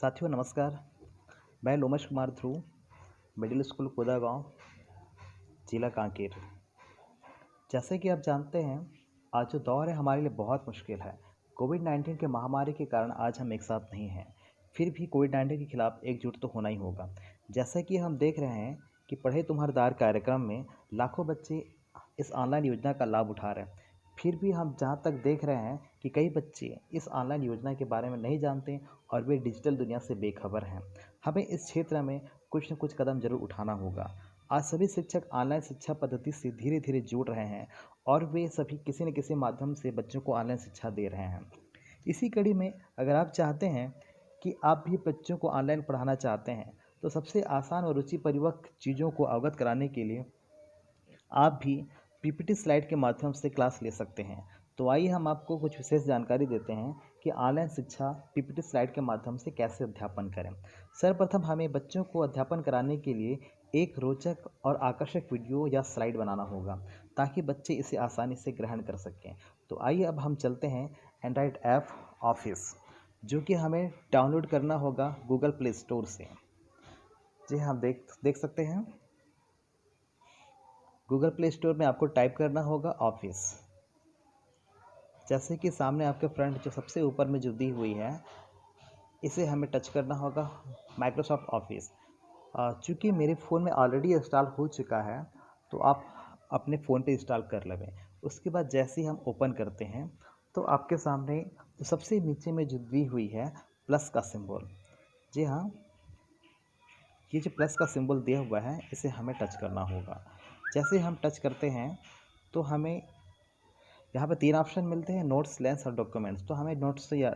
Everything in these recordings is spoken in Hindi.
साथियों नमस्कार। मैं लोमेश कुमार ध्रुव, मिडिल स्कूल कोदागांव, जिला कांकेर। जैसे कि आप जानते हैं, आज जो दौर है हमारे लिए बहुत मुश्किल है। कोविड-19 के महामारी के कारण आज हम एक साथ नहीं हैं। फिर भी कोविड-19 के खिलाफ एकजुट तो होना ही होगा। जैसा कि हम देख रहे हैं कि पढ़े तुम्हारा दार कार्यक्रम में लाखों बच्चे इस ऑनलाइन योजना का लाभ उठा रहे हैं। फिर भी हम जहाँ तक देख रहे हैं कि कई बच्चे इस ऑनलाइन योजना के बारे में नहीं जानते और वे डिजिटल दुनिया से बेखबर हैं। हमें इस क्षेत्र में कुछ न कुछ कदम ज़रूर उठाना होगा। आज सभी शिक्षक ऑनलाइन शिक्षा पद्धति से धीरे धीरे जुड़ रहे हैं और वे सभी किसी न किसी माध्यम से बच्चों को ऑनलाइन शिक्षा दे रहे हैं। इसी कड़ी में अगर आप चाहते हैं कि आप भी बच्चों को ऑनलाइन पढ़ाना चाहते हैं, तो सबसे आसान और रुचि परिवक चीज़ों को अवगत कराने के लिए आप भी पीपीटी स्लाइड के माध्यम से क्लास ले सकते हैं। तो आइए हम आपको कुछ विशेष जानकारी देते हैं कि ऑनलाइन शिक्षा पीपीटी स्लाइड के माध्यम से कैसे अध्यापन करें। सर्वप्रथम हमें बच्चों को अध्यापन कराने के लिए एक रोचक और आकर्षक वीडियो या स्लाइड बनाना होगा ताकि बच्चे इसे आसानी से ग्रहण कर सकें। तो आइए अब हम चलते हैं एंड्रॉयड ऐप ऑफिस, जो कि हमें डाउनलोड करना होगा गूगल प्ले स्टोर से। जी हाँ, देख सकते हैं, गूगल प्ले स्टोर में आपको टाइप करना होगा ऑफिस। जैसे कि सामने आपके फ्रंट जो सबसे ऊपर में जो दी हुई है, इसे हमें टच करना होगा माइक्रोसॉफ्ट ऑफिस। चूँकि मेरे फ़ोन में ऑलरेडी इंस्टॉल हो चुका है, तो आप अपने फ़ोन पे इंस्टॉल कर लें। उसके बाद जैसे ही हम ओपन करते हैं, तो आपके सामने जो सबसे नीचे में जो दी हुई है प्लस का सिंबल, जी हाँ, ये जो प्लस का सिंबल दिया हुआ है, इसे हमें टच करना होगा। जैसे हम टच करते हैं तो हमें यहाँ पे 3 ऑप्शन मिलते हैं, नोट्स, लेंस और डॉक्यूमेंट्स। तो हमें नोट्स या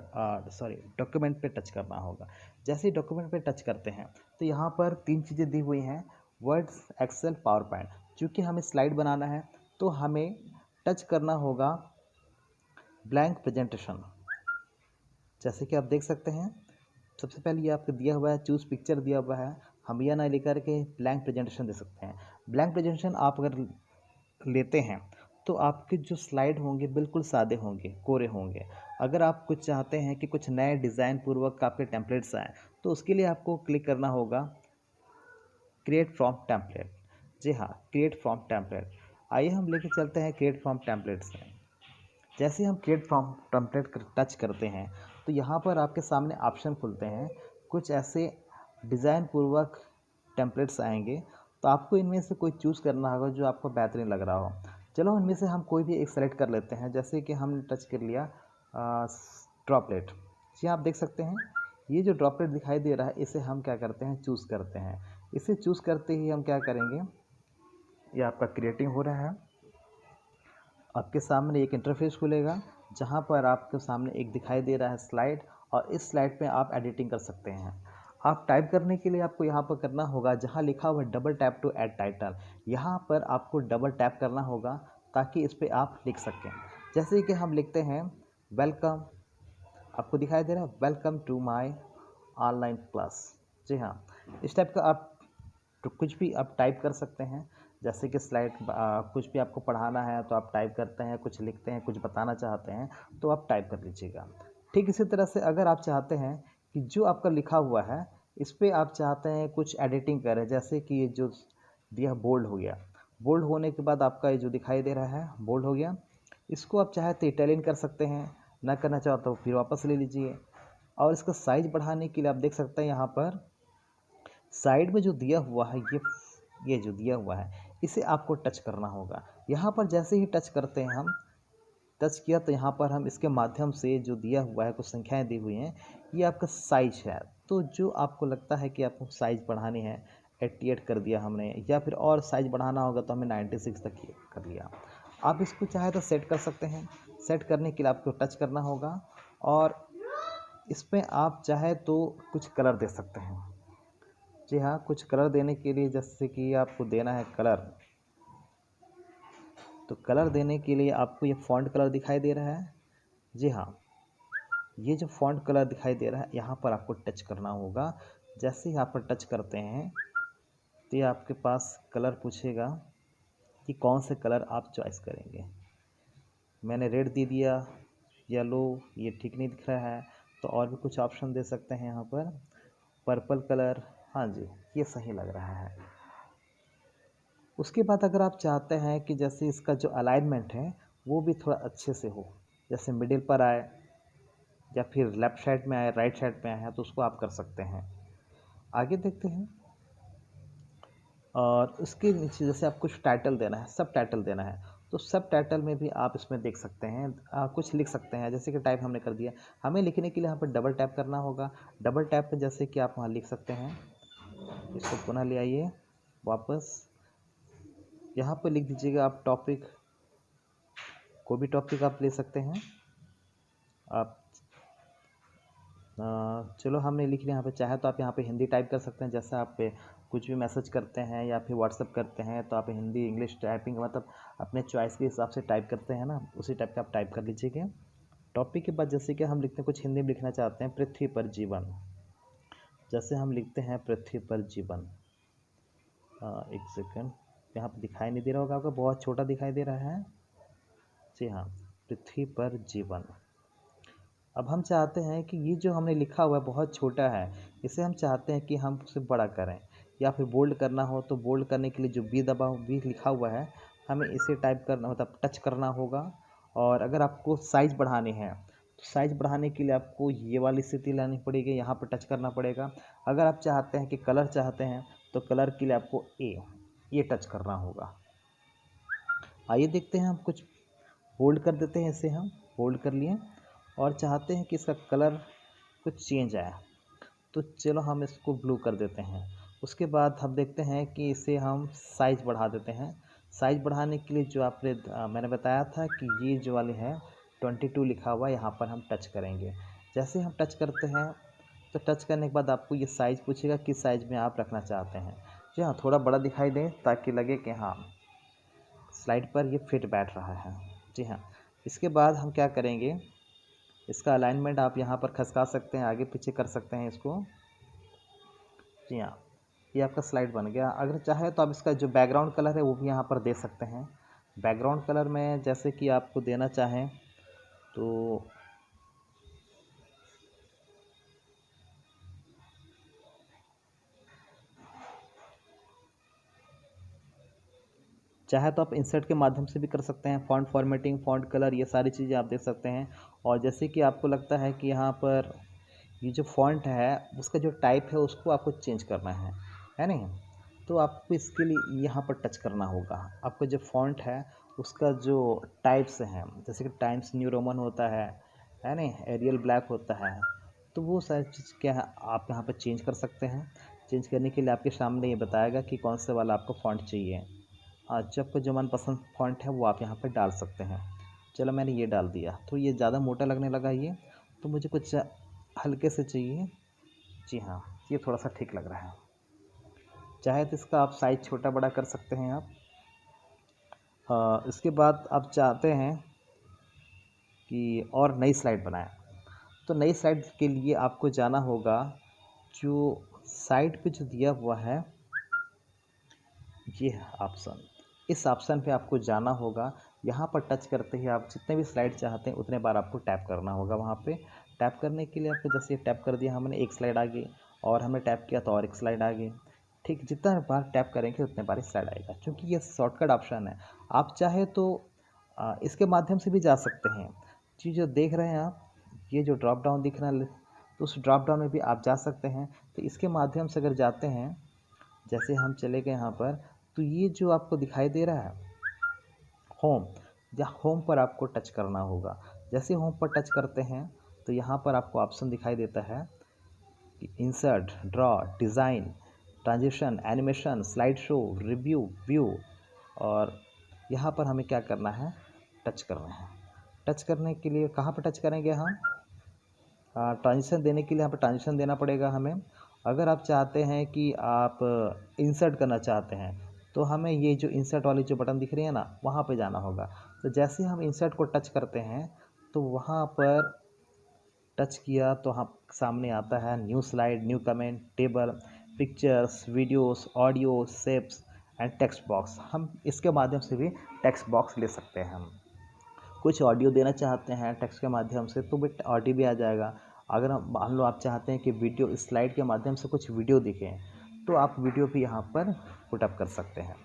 डॉक्यूमेंट पे टच करना होगा। जैसे ही डॉक्यूमेंट पे टच करते हैं तो यहाँ पर 3 चीज़ें दी हुई हैं, वर्ड्स, एक्सेल, पावर पॉइंट। चूँकि हमें स्लाइड बनाना है तो हमें टच करना होगा ब्लैंक प्रेजेंटेशन। जैसे कि आप देख सकते हैं, सबसे पहले ये आपको दिया हुआ है चूज़ पिक्चर दिया हुआ है। हम यह ना लेकर के ब्लैंक प्रेजेंटेशन दे सकते हैं। ब्लैंक प्रेजेंटेशन आप अगर लेते हैं तो आपके जो स्लाइड होंगे बिल्कुल सादे होंगे, कोरे होंगे। अगर आप कुछ चाहते हैं कि कुछ नए डिज़ाइन पूर्वक आपके टेम्पलेट्स आएँ, तो उसके लिए आपको क्लिक करना होगा क्रिएट फ्रॉम टेम्पलेट। जी हाँ, क्रिएट फ्रॉम टेम्पलेट। आइए हम लेके चलते हैं क्रिएट फ्रॉम टेम्पलेट्स में। जैसे हम क्रिएट फ्रॉम टेम्पलेट टच करते हैं तो यहाँ पर आपके सामने ऑप्शन खुलते हैं। कुछ ऐसे डिज़ाइन पूर्वक टेम्पलेट्स आएंगे, तो आपको इनमें से कोई चूज़ करना होगा जो आपको बेहतरीन लग रहा हो। चलो इनमें से हम कोई भी एक सेलेक्ट कर लेते हैं। जैसे कि हमने टच कर लिया ड्रॉपलेट। जी आप देख सकते हैं, ये जो ड्रॉपलेट दिखाई दे रहा है, इसे हम क्या करते हैं, चूज़ करते हैं। इसे चूज़ करते ही हम क्या करेंगे, ये आपका क्रिएटिंग हो रहा है। आपके सामने एक इंटरफेस खुलेगा जहां पर आपके सामने एक दिखाई दे रहा है स्लाइड, और इस स्लाइड पे आप एडिटिंग कर सकते हैं। आप टाइप करने के लिए आपको यहाँ पर करना होगा, जहाँ लिखा हुआ है double tap to add title, यहाँ पर आपको डबल टैप करना होगा ताकि इस पर आप लिख सकें। जैसे कि हम लिखते हैं वेलकम, आपको दिखाई दे रहा है welcome to my online class. जी हाँ, इस टाइप का आप तो कुछ भी आप टाइप कर सकते हैं। जैसे कि स्लाइड कुछ भी आपको पढ़ाना है तो आप टाइप करते हैं, कुछ लिखते हैं, कुछ बताना चाहते हैं तो आप टाइप कर लीजिएगा। ठीक इसी तरह से अगर आप चाहते हैं कि जो आपका लिखा हुआ है इस पर आप चाहते हैं कुछ एडिटिंग करें, जैसे कि ये जो दिया बोल्ड हो गया, बोल्ड होने के बाद आपका ये जो दिखाई दे रहा है बोल्ड हो गया, इसको आप चाहे तो इटैलियन कर सकते हैं, ना करना चाहो तो फिर वापस ले लीजिए। और इसका साइज बढ़ाने के लिए आप देख सकते हैं यहाँ पर साइड में जो दिया हुआ है, ये जो दिया हुआ है इसे आपको टच करना होगा। यहाँ पर जैसे ही टच करते हैं हम, टच किया तो यहाँ पर हम इसके माध्यम से जो दिया हुआ है कुछ संख्याएं दी हुई हैं, ये आपका साइज है। तो जो आपको लगता है कि आपको साइज़ बढ़ानी है, 88 कर दिया हमने, या फिर और साइज़ बढ़ाना होगा तो हमें 96 तक ही कर लिया। आप इसको चाहे तो सेट कर सकते हैं। सेट करने के लिए आपको टच करना होगा और इसमें आप चाहे तो कुछ कलर दे सकते हैं। जी हाँ, कुछ कलर देने के लिए जैसे कि आपको देना है कलर, तो कलर देने के लिए आपको ये फ़ॉन्ट कलर दिखाई दे रहा है। जी हाँ, ये जो फ़ॉन्ट कलर दिखाई दे रहा है यहाँ पर आपको टच करना होगा। जैसे ही आप पर टच करते हैं तो ये आपके पास कलर पूछेगा कि कौन से कलर आप चॉइस करेंगे। मैंने रेड दे दिया, येलो, ये ठीक नहीं दिख रहा है तो और भी कुछ ऑप्शन दे सकते हैं यहाँ पर। पर्पल कलर, हाँ जी, ये सही लग रहा है। उसके बाद अगर आप चाहते हैं कि जैसे इसका जो अलाइनमेंट है वो भी थोड़ा अच्छे से हो, जैसे मिडिल पर आए या फिर लेफ़्ट साइड में आए, राइट साइड में आए, तो उसको आप कर सकते हैं। आगे देखते हैं। और उसके नीचे जैसे आप कुछ टाइटल देना है, सब टाइटल देना है, तो सब टाइटल में भी आप इसमें देख सकते हैं, कुछ लिख सकते हैं। जैसे कि टाइप हमने कर दिया, हमें लिखने के लिए यहाँ पर डबल टैप करना होगा। डबल टैप पे जैसे कि आप वहाँ लिख सकते हैं। इसको पुनः ले आइए वापस, यहाँ पर लिख दीजिएगा आप टॉपिक, कोई भी टॉपिक आप ले सकते हैं आप। चलो हमने लिख लिया यहाँ पे, चाहे तो आप यहाँ पे हिंदी टाइप कर सकते हैं, जैसे आप पे कुछ भी मैसेज करते हैं या फिर व्हाट्सअप करते हैं तो आप हिंदी इंग्लिश टाइपिंग मतलब अपने चॉइस के हिसाब से टाइप करते हैं ना, उसी टाइप का आप टाइप कर लीजिएगा। टॉपिक के बाद जैसे कि हम लिखते हैं, कुछ हिंदी में लिखना चाहते हैं, पृथ्वी पर जीवन, जैसे हम लिखते हैं पृथ्वी पर जीवन। एक सेकेंड, यहाँ पर दिखाई नहीं दे रहा होगा आपको, बहुत छोटा दिखाई दे रहा है। जी हाँ, पृथ्वी पर जीवन। अब हम चाहते हैं कि ये जो हमने लिखा हुआ है बहुत छोटा है, इसे हम चाहते हैं कि हम उसे बड़ा करें, या फिर बोल्ड करना हो तो बोल्ड करने के लिए जो बी दबा बी लिखा हुआ है हमें इसे टाइप करना मतलब टच करना होगा। और अगर आपको साइज़ बढ़ाने हैं तो साइज़ बढ़ाने के लिए आपको ये वाली स्थिति लानी पड़ेगी, यहाँ पर टच करना पड़ेगा। अगर आप चाहते हैं कि कलर चाहते हैं तो कलर के लिए आपको ये टच करना होगा। आइए देखते हैं, हम कुछ बोल्ड कर देते हैं, इसे हम बोल्ड कर लिए और चाहते हैं कि इसका कलर कुछ चेंज आए, तो चलो हम इसको ब्लू कर देते हैं। उसके बाद हम देखते हैं कि इसे हम साइज़ बढ़ा देते हैं। साइज़ बढ़ाने के लिए जो आपने मैंने बताया था कि ये जो वाले है 22 लिखा हुआ है, यहाँ पर हम टच करेंगे। जैसे हम टच करते हैं तो टच करने के बाद आपको ये साइज़ पूछेगा किस साइज़ में आप रखना चाहते हैं। जी हाँ, थोड़ा बड़ा दिखाई दे ताकि लगे कि हाँ स्लाइड पर ये फिट बैठ रहा है। जी हाँ, इसके बाद हम क्या करेंगे, इसका अलाइनमेंट आप यहाँ पर खसका सकते हैं, आगे पीछे कर सकते हैं इसको। जी हाँ, ये आपका स्लाइड बन गया। अगर चाहे तो आप इसका जो बैकग्राउंड कलर है वो भी यहाँ पर दे सकते हैं। बैकग्राउंड कलर में जैसे कि आपको देना चाहें तो चाहे तो आप इंसर्ट के माध्यम से भी कर सकते हैं। फ़ॉन्ट फॉर्मेटिंग, फ़ॉन्ट कलर, ये सारी चीज़ें आप देख सकते हैं। और जैसे कि आपको लगता है कि यहाँ पर ये जो फ़ॉन्ट है उसका जो टाइप है उसको आपको चेंज करना है नहीं? तो आपको इसके लिए यहाँ पर टच करना होगा। आपका जो फ़ॉन्ट है उसका जो टाइप्स हैं, जैसे कि टाइम्स न्यू रोमन होता है नहीं? एरियल ब्लैक होता है, तो वो सारी चीज़ क्या है आप यहाँ पर चेंज कर सकते हैं। चेंज करने के लिए आपके सामने ये बताएगा कि कौन से वाला आपको फ़ॉन्ट चाहिए। जो आपका जो मनपसंद फ़ॉन्ट है वो आप यहाँ पर डाल सकते हैं। चलो मैंने ये डाल दिया, तो ये ज़्यादा मोटा लगने लगा ये, तो मुझे कुछ हल्के से चाहिए। जी हाँ, ये थोड़ा सा ठीक लग रहा है। चाहे तो इसका आप साइज़ छोटा बड़ा कर सकते हैं आप। इसके बाद आप चाहते हैं कि और नई स्लाइड बनाएं, तो नई स्लाइड के लिए आपको जाना होगा जो साइड पे जो दिया हुआ है ये ऑप्शन, इस ऑप्शन पे आपको जाना होगा। यहाँ पर टच करते ही आप जितने भी स्लाइड चाहते हैं उतने बार आपको टैप करना होगा। वहाँ पे टैप करने के लिए आपको जैसे टैप कर दिया हमने, एक स्लाइड आ गई, और हमने टैप किया तो और एक स्लाइड आ गई। ठीक, जितना बार टैप करेंगे उतने बार स्लाइड आएगा, क्योंकि ये शॉर्टकट ऑप्शन है। आप चाहे तो इसके माध्यम से भी जा सकते हैं। जी, जो देख रहे हैं आप, ये जो ड्रॉप डाउन दिख रहा है तो उस ड्रॉप डाउन में भी आप जा सकते हैं। तो इसके माध्यम से अगर जाते हैं, जैसे हम चले गए यहाँ पर, तो ये जो आपको दिखाई दे रहा है होम, या होम पर आपको टच करना होगा। जैसे होम पर टच करते हैं तो यहाँ पर आपको ऑप्शन दिखाई देता है कि insert, draw, design, transition, animation, slide show, review, view. और यहाँ पर हमें क्या करना है, टच करना है। टच करने के लिए कहाँ पर टच करेंगे हम, ट्रांजिशन देने के लिए यहाँ पर ट्रांजिशन देना पड़ेगा हमें। अगर आप चाहते हैं कि आप इंसर्ट करना चाहते हैं तो हमें ये जो इंसर्ट वाली जो बटन दिख रही है ना, वहाँ पे जाना होगा। तो जैसे हम इंसर्ट को टच करते हैं तो वहाँ पर टच किया तो हम सामने आता है new slide, new comment, table, pictures, videos, audio, shapes and text box. हम इसके माध्यम से भी टेक्स्ट बॉक्स ले सकते हैं। हम कुछ ऑडियो देना चाहते हैं टेक्स्ट के माध्यम से तो भी ऑडियो भी आ जाएगा। अगर मान लो आप चाहते हैं कि वीडियो स्लाइड के माध्यम से कुछ वीडियो दिखें, तो आप वीडियो भी यहाँ पर पुटअप कर सकते हैं।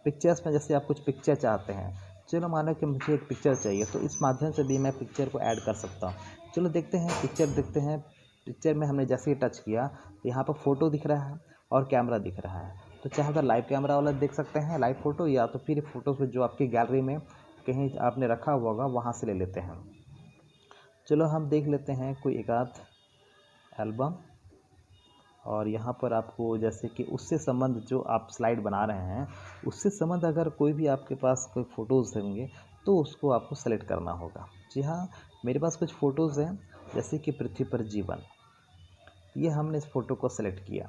पिक्चर्स में जैसे आप कुछ पिक्चर चाहते हैं, चलो मानो कि मुझे एक पिक्चर चाहिए, तो इस माध्यम से भी मैं पिक्चर को ऐड कर सकता हूँ। चलो देखते हैं, पिक्चर देखते हैं। पिक्चर में हमने जैसे ही टच किया तो यहाँ पर फ़ोटो दिख रहा है और कैमरा दिख रहा है। तो चाहे अगर लाइव कैमरा वाला देख सकते हैं लाइव फ़ोटो, या तो फिर फ़ोटोज़ में जो आपकी गैलरी में कहीं आपने रखा हुआ होगा वहाँ से ले लेते हैं। चलो हम देख लेते हैं कोई एक आध एल्बम, और यहाँ पर आपको जैसे कि उससे संबंध जो आप स्लाइड बना रहे हैं उससे संबंध अगर कोई भी आपके पास कोई फ़ोटोज़ होंगे तो उसको आपको सेलेक्ट करना होगा। जी हाँ, मेरे पास कुछ फ़ोटोज़ हैं जैसे कि पृथ्वी पर जीवन, ये हमने इस फ़ोटो को सेलेक्ट किया।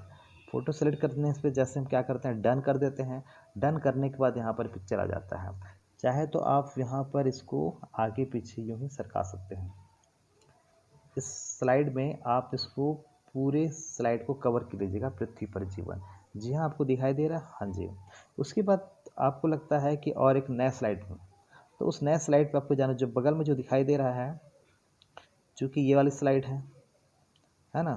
फ़ोटो सेलेक्ट करने पे जैसे हम क्या करते हैं, डन कर देते हैं। डन करने के बाद यहाँ पर पिक्चर आ जाता है। चाहे तो आप यहाँ पर इसको आगे पीछे यूँ ही सरका सकते हैं। इस स्लाइड में आप इसको पूरे स्लाइड को कवर कर लीजिएगा, पृथ्वी पर जीवन। जी हाँ, आपको दिखाई दे रहा है? हाँ जी। उसके बाद आपको लगता है कि और एक नया स्लाइड हो, तो उस नए स्लाइड पे आपको जाना, जो बगल में जो दिखाई दे रहा है, चूँकि ये वाली स्लाइड है ना?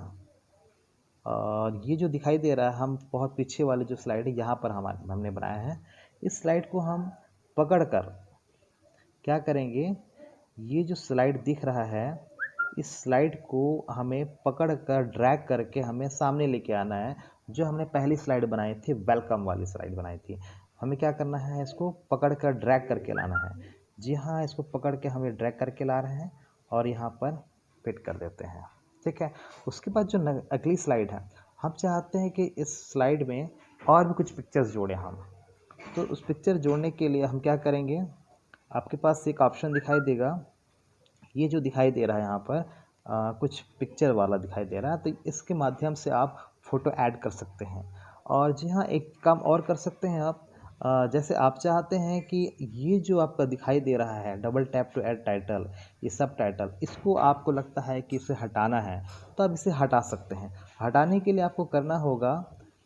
और ये जो दिखाई दे रहा है, हम बहुत पीछे वाले जो स्लाइड है यहाँ पर हमने बनाया है। इस स्लाइड को हम पकड़ कर क्या करेंगे, ये जो स्लाइड दिख रहा है, इस स्लाइड को हमें पकड़ कर ड्रैग करके हमें सामने लेके आना है। जो हमने पहली स्लाइड बनाई थी, वेलकम वाली स्लाइड बनाई थी, हमें क्या करना है, इसको पकड़ कर ड्रैग करके लाना है। जी हाँ, इसको पकड़ के हमें ड्रैग करके ला रहे हैं और यहाँ पर फिट कर देते हैं। ठीक है। उसके बाद जो अगली स्लाइड है, हम चाहते हैं कि इस स्लाइड में और भी कुछ पिक्चर्स जोड़ें हम। तो उस पिक्चर जोड़ने के लिए हम क्या करेंगे, आपके पास एक ऑप्शन दिखाई देगा, ये जो दिखाई दे रहा है यहाँ पर कुछ पिक्चर वाला दिखाई दे रहा है, तो इसके माध्यम से आप फ़ोटो ऐड कर सकते हैं। और जी हाँ, एक काम और कर सकते हैं आप, जैसे आप चाहते हैं कि ये जो आपका दिखाई दे रहा है double tap to add title, ये सब टाइटल, इसको आपको लगता है कि इसे हटाना है, तो आप इसे हटा सकते हैं। हटाने के लिए आपको करना होगा,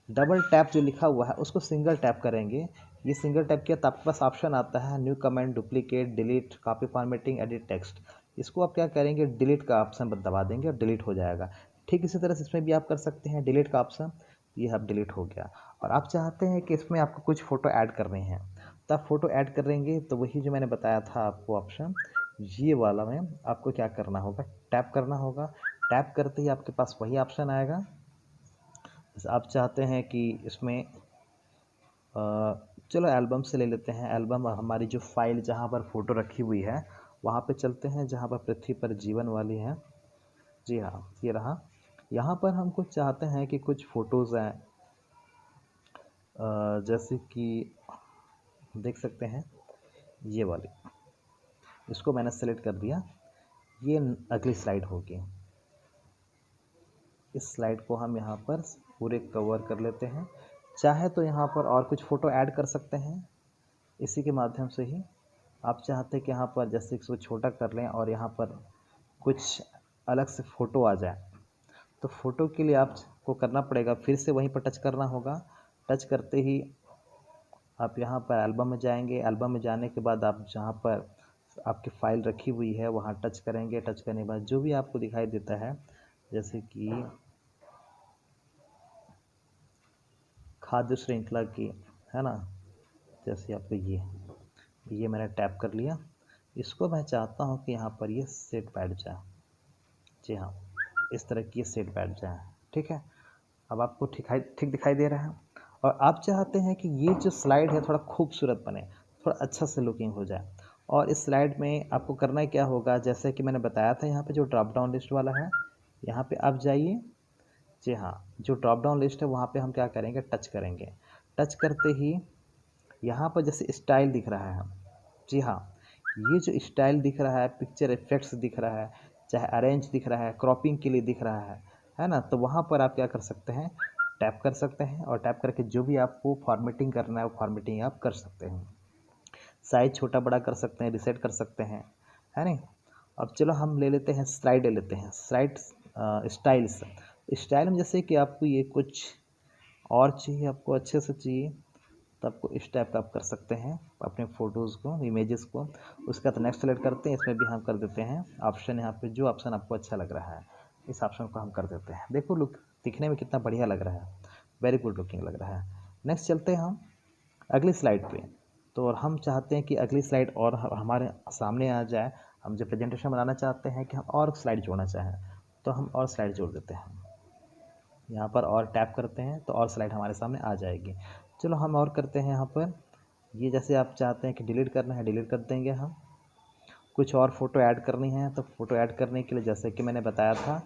डबल टैप जो लिखा हुआ है उसको सिंगल टैप करेंगे। ये सिंगल टैप किया तो आपके पास ऑप्शन आता है new comment, duplicate, delete, copy formatting, edit text. इसको आप क्या करेंगे, डिलीट का ऑप्शन दबा देंगे और डिलीट हो जाएगा। ठीक इसी तरह से इसमें भी आप कर सकते हैं, डिलीट का ऑप्शन, ये अब डिलीट हो गया। और आप चाहते हैं कि इसमें आपको कुछ फ़ोटो ऐड करने हैं, तो आप फ़ोटो ऐड करेंगे, तो वही जो मैंने बताया था आपको ऑप्शन, ये वाला में आपको क्या करना होगा, टैप करना होगा। टैप करते ही आपके पास वही ऑप्शन आएगा। आप चाहते हैं कि इसमें चलो एल्बम से ले लेते हैं। एल्बम हमारी जो फाइल जहाँ पर फ़ोटो रखी हुई है वहाँ पे चलते हैं, जहाँ पर पृथ्वी पर जीवन वाली है। जी हाँ, ये रहा। यहाँ पर हम कुछ चाहते हैं कि कुछ फ़ोटोज़ हैं, जैसे कि देख सकते हैं ये वाली, इसको मैंने सेलेक्ट कर दिया। ये अगली स्लाइड होगी। इस स्लाइड को हम यहाँ पर पूरे कवर कर लेते हैं। चाहे तो यहाँ पर और कुछ फ़ोटो ऐड कर सकते हैं इसी के माध्यम से ही। आप चाहते हैं कि यहाँ पर जैसे इसको छोटा कर लें और यहाँ पर कुछ अलग से फ़ोटो आ जाए, तो फ़ोटो के लिए आपको करना पड़ेगा, फिर से वहीं पर टच करना होगा। टच करते ही आप यहाँ पर एल्बम में जाएंगे। एल्बम में जाने के बाद आप जहाँ पर आपकी फ़ाइल रखी हुई है वहाँ टच करेंगे। टच करने के बाद जो भी आपको दिखाई देता है, जैसे कि खाद्य श्रृंखला की, है ना, जैसे आपको ये मैंने टैप कर लिया। इसको मैं चाहता हूँ कि यहाँ पर ये सेट बैठ जाए। जी हाँ, इस तरह की ये सेट बैठ जाए। ठीक है, अब आपको ठीक दिखाई दे रहा है। और आप चाहते हैं कि ये जो स्लाइड है थोड़ा खूबसूरत बने, थोड़ा अच्छा से लुकिंग हो जाए, और इस स्लाइड में आपको करना क्या होगा, जैसे कि मैंने बताया था, यहाँ पे जो ड्रॉप डाउन लिस्ट वाला है, यहाँ पे आप जाइए। जी हाँ, जो ड्रॉप डाउन लिस्ट है वहाँ पे हम क्या करेंगे, टच करेंगे। टच करते ही यहाँ पर जैसे स्टाइल दिख रहा है, जी हाँ, ये जो स्टाइल दिख रहा है, पिक्चर इफेक्ट्स दिख रहा है, चाहे अरेंज दिख रहा है, क्रॉपिंग के लिए दिख रहा है ना, तो वहाँ पर आप क्या कर सकते हैं, टैप कर सकते हैं, और टैप करके जो भी आपको फॉर्मेटिंग करना है वो फॉर्मेटिंग आप कर सकते हैं। साइज छोटा बड़ा कर सकते हैं, रिसेट कर सकते हैं, है नहीं। अब चलो हम ले लेते हैं स्लाइड, ले लेते हैं स्लाइड स्टाइल्स। स्टाइल में जैसे कि आपको ये कुछ और चाहिए, आपको अच्छे से चाहिए, तो आपको इस टाइप का आप कर सकते हैं अपने फ़ोटोज़ को, इमेजेस को। उसके बाद नेक्स्ट सेलेक्ट करते हैं, इसमें भी हम कर देते हैं ऑप्शन, यहाँ पे जो ऑप्शन आपको अच्छा लग रहा है। इस ऑप्शन को हम कर देते हैं। देखो लुक दिखने में कितना बढ़िया लग रहा है, वेरी गुड लुकिंग लग रहा है। नेक्स्ट चलते हैं हम अगली स्लाइड पे। तो और हम चाहते हैं कि अगली स्लाइड और हमारे सामने आ जाए। हम जो प्रेजेंटेशन बनाना चाहते हैं कि हम और स्लाइड जोड़ना चाहें, तो हम और स्लाइड जोड़ देते हैं। यहाँ पर और टैप करते हैं तो और स्लाइड हमारे सामने आ जाएगी। चलो हम और करते हैं यहाँ पर, ये जैसे आप चाहते हैं कि डिलीट करना है डिलीट कर देंगे हम। कुछ और फ़ोटो ऐड करनी है तो फ़ोटो ऐड करने के लिए जैसे कि मैंने बताया था,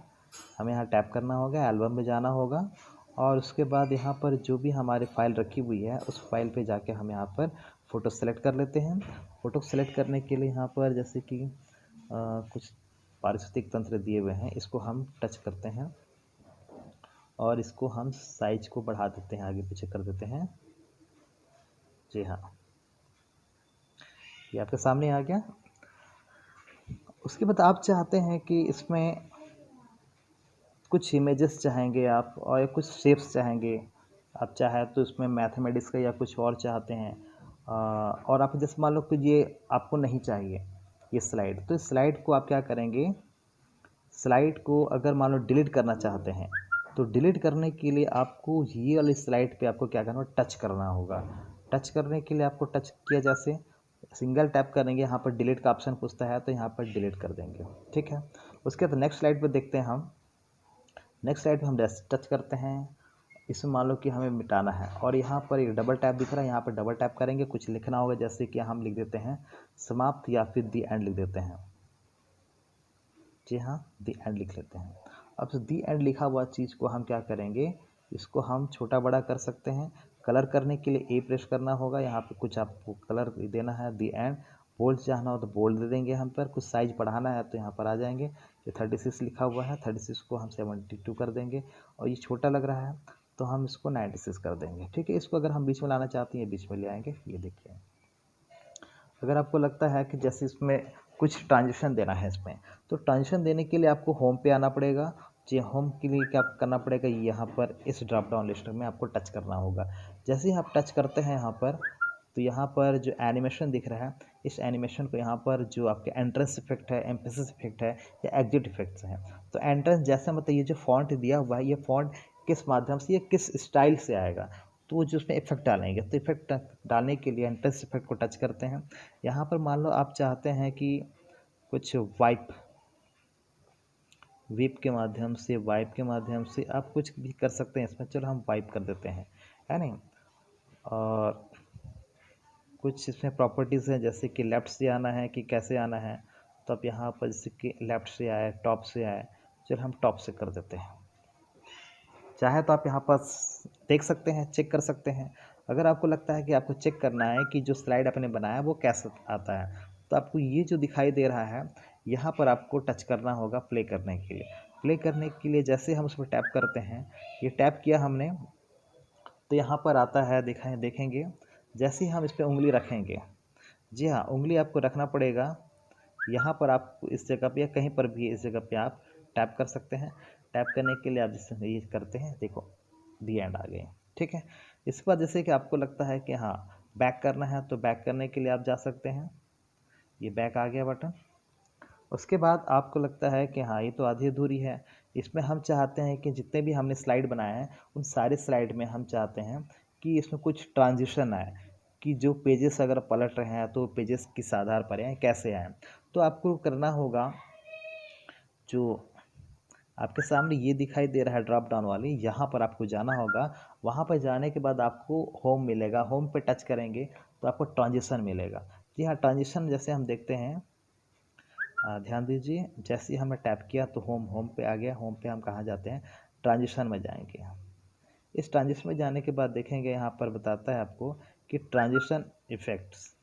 हमें यहाँ टैप करना होगा, एल्बम में जाना होगा और उसके बाद यहाँ पर जो भी हमारी फ़ाइल रखी हुई है उस फाइल पे जाके हम यहाँ पर फ़ोटो सेलेक्ट कर लेते हैं। फ़ोटो सेलेक्ट करने के लिए यहाँ पर जैसे कि कुछ पारिस्थितिक तंत्र दिए हुए हैं, इसको हम टच करते हैं और इसको हम साइज को बढ़ा देते हैं, आगे पीछे कर देते हैं। जी हाँ, ये आपके सामने आ गया। उसके बाद आप चाहते हैं कि इसमें कुछ इमेजेस चाहेंगे आप और कुछ शेप्स चाहेंगे, आप चाहे तो इसमें मैथमेटिक्स का या कुछ और चाहते हैं। और आप जैसे मान लो कि ये आपको नहीं चाहिए ये स्लाइड, तो इस स्लाइड को आप क्या करेंगे, स्लाइड को अगर मान लो डिलीट करना चाहते हैं तो डिलीट करने के लिए आपको ये वाली स्लाइड पे आपको क्या करना होगा, टच करना होगा। टच करने के लिए आपको टच किया जैसे सिंगल टैप करेंगे, यहाँ पर डिलीट का ऑप्शन पूछता है तो यहाँ पर डिलीट कर देंगे, ठीक है। उसके बाद नेक्स्ट स्लाइड पे देखते हैं हम। नेक्स्ट स्लाइड पे हम टच करते हैं, इसमें मान लो कि हमें मिटाना है और यहाँ पर एक डबल टैप दिख रहा है, यहाँ पर डबल टैप करेंगे, कुछ लिखना होगा जैसे कि हम लिख देते हैं समाप्त या फिर दी एंड लिख देते हैं। जी हाँ, दी एंड लिख लेते हैं। अब दी एंड लिखा हुआ चीज़ को हम क्या करेंगे, इसको हम छोटा बड़ा कर सकते हैं। कलर करने के लिए ए प्रेस करना होगा, यहाँ पे कुछ आपको कलर देना है दी एंड। बोल्ड चाहना हो तो बोल्ड दे देंगे हम पर, कुछ साइज बढ़ाना है तो यहाँ पर आ जाएंगे। ये 36 लिखा हुआ है, 36 को हम 72 कर देंगे और ये छोटा लग रहा है तो हम इसको 96 कर देंगे, ठीक है। इसको अगर हम बीच में लाना चाहते हैं बीच में ले आएंगे, ये देखिए। अगर आपको लगता है कि जैसे इसमें कुछ ट्रांजिशन देना है इसमें, तो ट्रांजिशन देने के लिए आपको होम पे आना पड़ेगा। जी, होम के लिए क्या करना पड़ेगा, यहाँ पर इस ड्रॉप डाउन लिस्ट में आपको टच करना होगा। जैसे ही आप टच करते हैं यहाँ पर, तो यहाँ पर जो एनिमेशन दिख रहा है, इस एनिमेशन को यहाँ पर जो आपके एंट्रेंस इफेक्ट है, एम्फेसिस इफेक्ट है या एग्जिट इफेक्ट्स हैं, तो एंट्रेंस जैसे मतलब ये जो फॉन्ट दिया हुआ है, ये फॉन्ट किस माध्यम से, ये किस स्टाइल से आएगा, तो वो जो उसमें इफेक्ट डालेंगे, तो इफेक्ट डालने के लिए एंट्रेंस इफेक्ट को टच करते हैं। यहाँ पर मान लो आप चाहते हैं कि कुछ वाइप के माध्यम से आप कुछ भी कर सकते हैं इसमें। चलो हम वाइप कर देते हैं, है नहीं। और कुछ इसमें प्रॉपर्टीज़ हैं जैसे कि लेफ़्ट से आना है कि कैसे आना है, तो आप यहाँ पर जैसे कि लेफ़्ट से आए, टॉप से आए, चलो हम टॉप से कर देते हैं। चाहे तो आप यहाँ पर देख सकते हैं, चेक कर सकते हैं। अगर आपको लगता है कि आपको चेक करना है कि जो स्लाइड आपने बनाया वो कैसा आता है, तो आपको ये जो दिखाई दे रहा है यहाँ पर आपको टच करना होगा प्ले करने के लिए। प्ले करने के लिए जैसे हम उस पर टैप करते हैं, ये टैप किया हमने तो यहाँ पर आता है, देखेंगे जैसे ही हम इस पर उंगली रखेंगे, जी हाँ, उंगली आपको रखना पड़ेगा यहाँ पर। आप इस जगह पे या कहीं पर भी इस जगह पे आप टैप कर सकते हैं। टैप करने के लिए आप जैसे ये करते हैं, देखो दी एंड आ गए, ठीक है। इसके बाद जैसे कि आपको लगता है कि हाँ बैक करना है, तो बैक करने के लिए आप जा सकते हैं, ये बैक आ गया बटन। उसके बाद आपको लगता है कि हाँ ये तो आधी अधूरी है, इसमें हम चाहते हैं कि जितने भी हमने स्लाइड बनाए हैं उन सारे स्लाइड में हम चाहते हैं कि इसमें कुछ ट्रांजिशन आए, कि जो पेजेस अगर पलट रहे हैं तो पेजेस किस आधार पर आए, कैसे आए। तो आपको करना होगा, जो आपके सामने ये दिखाई दे रहा है ड्रॉप डाउन वाली, यहाँ पर आपको जाना होगा। वहाँ पर जाने के बाद आपको होम मिलेगा, होम पे टच करेंगे तो आपको ट्रांजिशन मिलेगा। जी हाँ, ट्रांजिशन जैसे हम देखते हैं, ध्यान दीजिए, जैसे ही हमने टैप किया तो होम पे आ गया। होम पे हम कहाँ जाते हैं, ट्रांजिशन में जाएंगे। इस ट्रांजिशन में जाने के बाद देखेंगे यहाँ पर बताता है आपको कि ट्रांजिशन इफ़ेक्ट्स,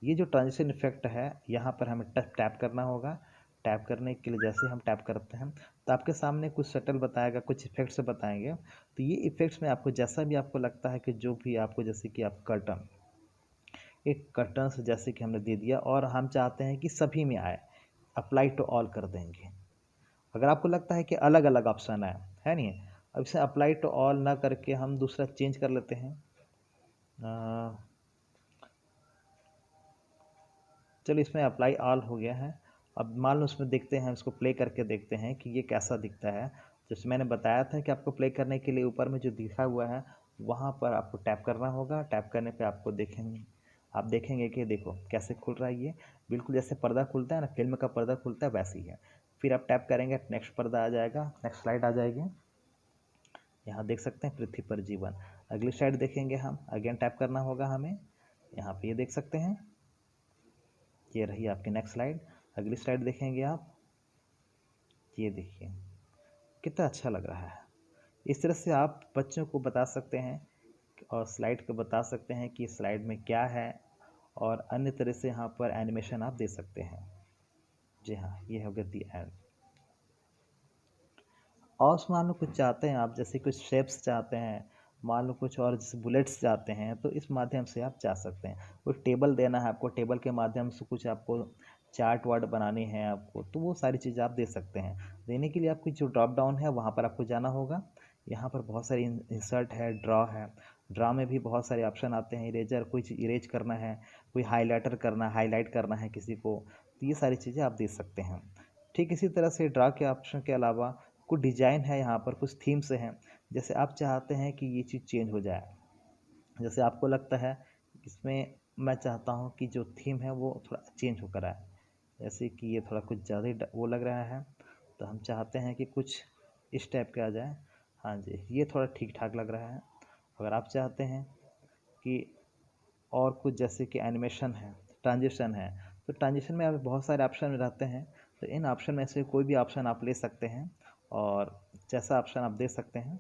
ये जो ट्रांजिशन इफेक्ट है यहाँ पर हमें टैप करना होगा। टैप करने के लिए जैसे हम टैप करते हैं तो आपके सामने कुछ शटल बताएगा, कुछ इफेक्ट्स बताएंगे। तो ये इफेक्ट्स में आपको जैसा भी आपको लगता है कि जो भी आपको, जैसे कि आप कर्टन, एक कर्टन से जैसे कि हमने दे दिया और हम चाहते हैं कि सभी में आए, अप्लाई टू ऑल कर देंगे। अगर आपको लगता है कि अलग अलग ऑप्शन है नहीं, अब इसे अप्लाई टू ऑल ना करके हम दूसरा चेंज कर लेते हैं। चलो इसमें अप्लाई ऑल हो गया है अब मान लो उसमें देखते हैं, इसको प्ले करके देखते हैं कि ये कैसा दिखता है। जैसे मैंने बताया था कि आपको प्ले करने के लिए ऊपर में जो दिखा हुआ है वहाँ पर आपको टैप करना होगा। टैप करने पे आप देखेंगे कि देखो कैसे खुल रहा है ये, बिल्कुल जैसे पर्दा खुलता है ना, फिल्म का पर्दा खुलता है वैसे ही है। फिर आप टैप करेंगे, नेक्स्ट पर्दा आ जाएगा, नेक्स्ट स्लाइड आ जाएगी। यहाँ देख सकते हैं पृथ्वी पर जीवन। अगली स्लाइड देखेंगे हम, अगेन टैप करना होगा हमें। यहाँ पे ये देख सकते हैं, ये रही आपकी नेक्स्ट स्लाइड। अगली स्लाइड देखेंगे आप, ये देखिए कितना अच्छा लग रहा है। इस तरह से आप बच्चों को बता सकते हैं और स्लाइड को बता सकते हैं कि स्लाइड में क्या है, और अन्य तरह से यहाँ पर एनिमेशन आप दे सकते हैं। जी हाँ, ये हो गया दी एंड। और उसमें मान लो कुछ चाहते हैं आप, जैसे कुछ शेप्स चाहते हैं, मान लो कुछ और जैसे बुलेट्स चाहते हैं, तो इस माध्यम से आप चाह सकते हैं। कोई टेबल देना है आपको, टेबल के माध्यम से कुछ आपको चार्ट वार्ट बनानी है आपको, तो वो सारी चीज़ें आप दे सकते हैं। देने के लिए आपकी जो ड्रॉप डाउन है वहाँ पर आपको जाना होगा। यहाँ पर बहुत सारी इंसर्ट है, ड्रॉ है। ड्रॉ में भी बहुत सारे ऑप्शन आते हैं, इरेजर, कोई चीज़ इरेज करना है, कोई हाईलाइटर करना है, हाईलाइट करना है किसी को, तो ये सारी चीज़ें आप दे सकते हैं। ठीक इसी तरह से ड्रॉ के ऑप्शन के अलावा कुछ डिजाइन है, यहाँ पर कुछ थीम्स हैं। जैसे आप चाहते हैं कि ये चीज़ चेंज हो जाए, जैसे आपको लगता है इसमें मैं चाहता हूँ कि जो थीम है वो थोड़ा चेंज होकर आए, जैसे कि ये थोड़ा कुछ ज़्यादा ही वो लग रहा है, तो हम चाहते हैं कि कुछ इस टाइप का आ जाए। हाँ जी, ये थोड़ा ठीक ठाक लग रहा है। अगर आप चाहते हैं कि और कुछ, जैसे कि एनिमेशन है, ट्रांजिशन है, तो ट्रांजिशन में आप बहुत सारे ऑप्शन रहते हैं, तो इन ऑप्शन में से कोई भी ऑप्शन आप ले सकते हैं और जैसा ऑप्शन आप दे सकते हैं।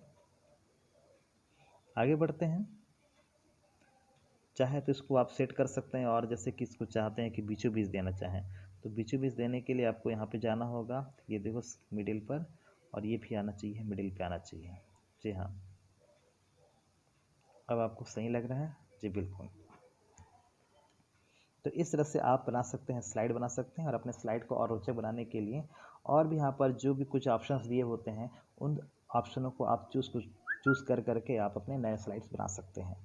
आगे बढ़ते हैं। चाहे तो इसको आप सेट कर सकते हैं, और जैसे कि इसको चाहते हैं कि बीचों बीच देना चाहें, तो बीचों बीच देने के लिए आपको यहाँ पे जाना होगा, ये देखो मिडिल पर, और ये भी आना चाहिए, मिडिल पे आना चाहिए। जी हाँ, अब आपको सही लग रहा है? जी बिल्कुल। तो इस तरह से आप बना सकते हैं, स्लाइड बना सकते हैं, और अपने स्लाइड को और रोचक बनाने के लिए और भी यहाँ पर जो भी कुछ ऑप्शंस दिए होते हैं, उन ऑप्शनों को आप चूज़ कर करके आप अपने नए स्लाइड्स बना सकते हैं।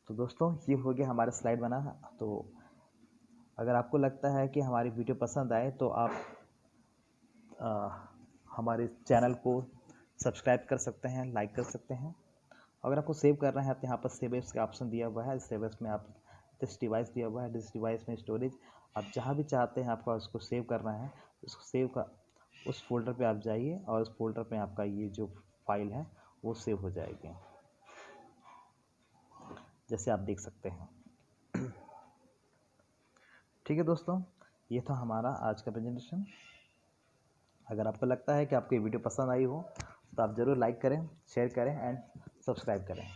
तो दोस्तों, ये हो गया हमारा स्लाइड बना। तो अगर आपको लगता है कि हमारी वीडियो पसंद आए तो आप हमारे चैनल को सब्सक्राइब कर सकते हैं, लाइक कर सकते हैं। अगर आपको सेव करना है तो यहाँ पर सेव एज का ऑप्शन दिया हुआ है, सेव एज में आप दिस डिवाइस दिया हुआ है, दिस डिवाइस में स्टोरेज, आप जहाँ भी चाहते हैं आपका उसको सेव करना है, उसको सेव का उस फोल्डर पे आप जाइए, और उस फोल्डर पे आपका ये जो फाइल है वो सेव हो जाएगी, जैसे आप देख सकते हैं। ठीक है दोस्तों, ये था हमारा आज का प्रेजेंटेशन। अगर आपको लगता है कि आपको ये वीडियो पसंद आई हो तो आप ज़रूर लाइक करें, शेयर करें एंड सब्सक्राइब करें।